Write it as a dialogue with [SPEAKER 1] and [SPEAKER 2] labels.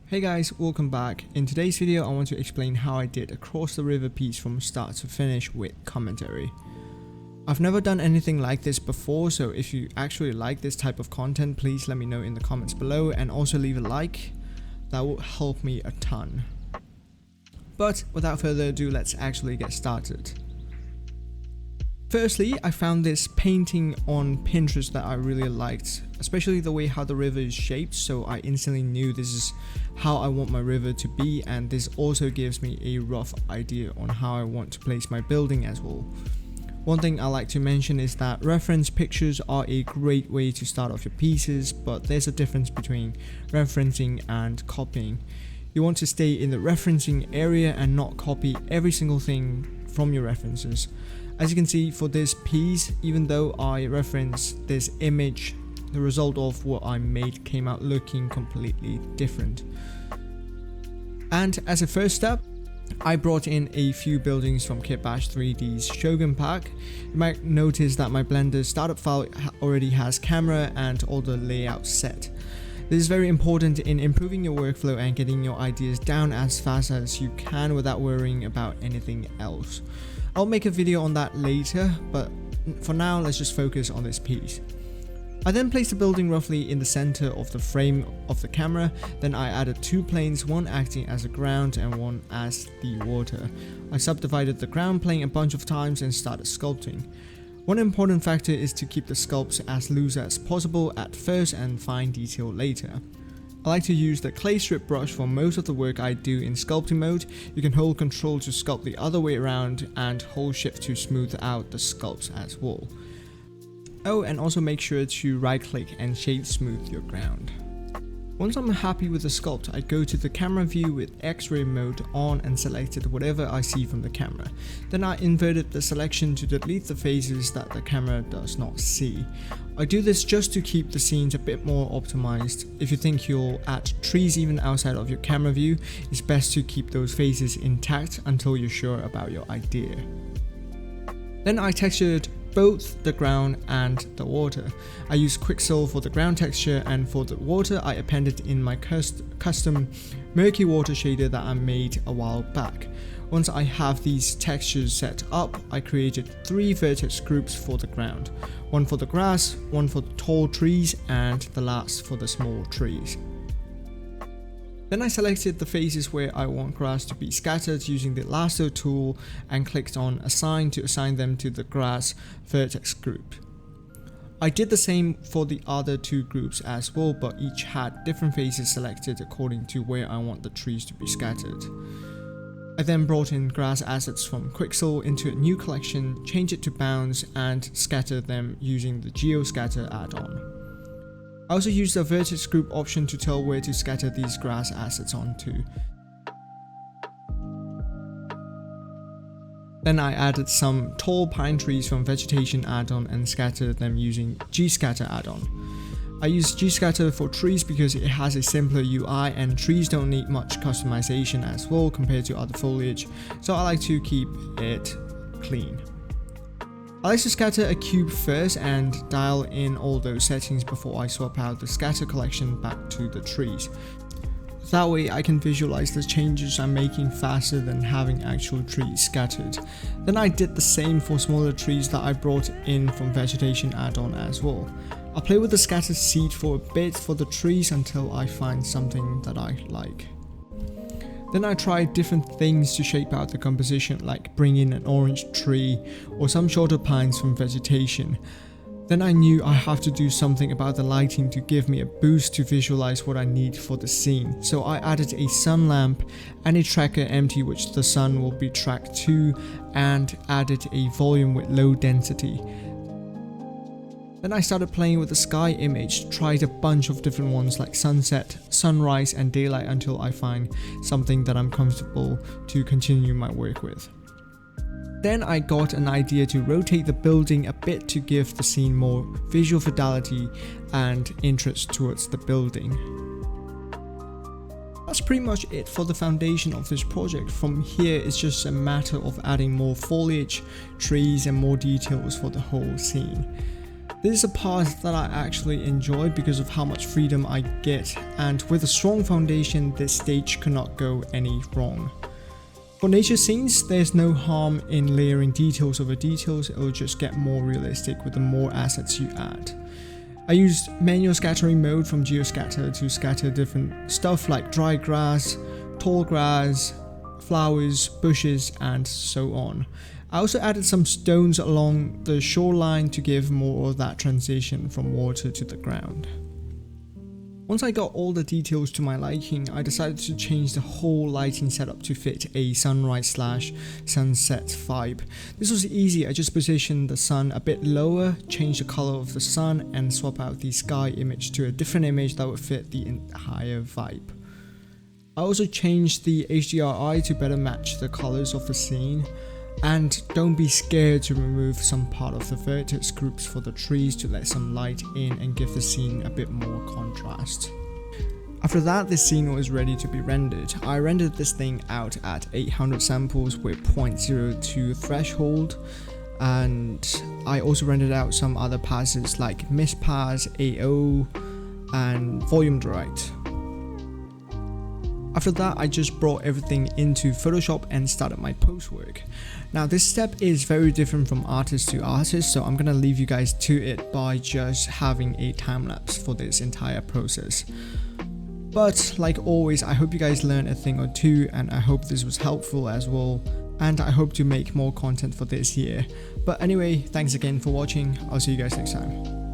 [SPEAKER 1] Hey guys, welcome back. In today's video I want to explain how I did across the river piece from start to finish with commentary. I've never done anything like this before, so if you actually like this type of content, please let me know in the comments below and also leave a like. That will help me a ton. But without further ado, let's actually get started. Firstly, I found this painting on Pinterest that I really liked, especially the way how the river is shaped, so I instantly knew this is how I want my river to be, and this also gives me a rough idea on how I want to place my building as well. One thing I like to mention is that reference pictures are a great way to start off your pieces, but there's a difference between referencing and copying. You want to stay in the referencing area and not copy every single thing from your references. As you can see for this piece, even though I referenced this image, the result of what I made came out looking completely different. And as a first step, I brought in a few buildings from Kitbash 3D's Shogun pack. You might notice that my Blender startup file already has camera and all the layouts set. This is very important in improving your workflow and getting your ideas down as fast as you can without worrying about anything else. I'll make a video on that later, but for now let's just focus on this piece. I then placed the building roughly in the center of the frame of the camera. Then I added two planes, one acting as a ground and one as the water. I subdivided the ground plane a bunch of times and started sculpting. One important factor is to keep the sculpts as loose as possible at first and fine detail later. I like to use the clay strip brush for most of the work I do in sculpting mode. You can hold control to sculpt the other way around and hold shift to smooth out the sculpts as well. Oh, and also make sure to right click and shade smooth your ground. Once I'm happy with the sculpt, I go to the camera view with X-ray mode on and selected whatever I see from the camera. Then I inverted the selection to delete the faces that the camera does not see. I do this just to keep the scenes a bit more optimized. If you think you'll add trees even outside of your camera view, it's best to keep those faces intact until you're sure about your idea. Then I textured both the ground and the water. I used Quicksil for the ground texture, and for the water I appended in my custom murky water shader that I made a while back. Once I have these textures set up, I created three vertex groups for the ground. One for the grass, one for the tall trees, and the last for the small trees. Then I selected the faces where I want grass to be scattered using the lasso tool and clicked on assign to assign them to the grass vertex group. I did the same for the other two groups as well, but each had different faces selected according to where I want the trees to be scattered. I then brought in grass assets from Quicksil into a new collection, changed it to bounds and scattered them using the GeoScatter add-on. I also used the vertex group option to tell where to scatter these grass assets onto. Then I added some tall pine trees from vegetation add-on and scattered them using GScatter add-on. I use GScatter for trees because it has a simpler UI and trees don't need much customization as well compared to other foliage, so I like to keep it clean. I like to scatter a cube first and dial in all those settings before I swap out the scatter collection back to the trees. That way I can visualize the changes I'm making faster than having actual trees scattered. Then I did the same for smaller trees that I brought in from vegetation add-on as well. I'll play with the scatter seed for a bit for the trees until I find something that I like. Then I tried different things to shape out the composition, like bring in an orange tree or some shorter pines from vegetation. Then I knew I have to do something about the lighting to give me a boost to visualize what I need for the scene. So I added a sun lamp and a tracker empty which the sun will be tracked to, and added a volume with low density. Then I started playing with the sky image, tried a bunch of different ones like sunset, sunrise and daylight until I find something that I'm comfortable to continue my work with. Then I got an idea to rotate the building a bit to give the scene more visual fidelity and interest towards the building. That's pretty much it for the foundation of this project. From here it's just a matter of adding more foliage, trees and more details for the whole scene. This is a part that I actually enjoy because of how much freedom I get, and with a strong foundation, this stage cannot go any wrong. For nature scenes, there's no harm in layering details over details, it will just get more realistic with the more assets you add. I used manual scattering mode from Geoscatter to scatter different stuff like dry grass, tall grass, flowers, bushes, and so on. I also added some stones along the shoreline to give more of that transition from water to the ground. Once I got all the details to my liking, I decided to change the whole lighting setup to fit a sunrise/sunset vibe. This was easy, I just positioned the sun a bit lower, changed the color of the sun, and swap out the sky image to a different image that would fit the entire vibe. I also changed the HDRI to better match the colors of the scene. And don't be scared to remove some part of the vertex groups for the trees to let some light in and give the scene a bit more contrast. After that, the scene was ready to be rendered. I rendered this thing out at 800 samples with 0.02 threshold, and I also rendered out some other passes like mist pass, AO, and volume direct. After that, I just brought everything into Photoshop and started my post work. Now this step is very different from artist to artist, so I'm gonna leave you guys to it by just having a time lapse for this entire process. But like always, I hope you guys learned a thing or two, and I hope this was helpful as well, and I hope to make more content for this year. But anyway, thanks again for watching, I'll see you guys next time.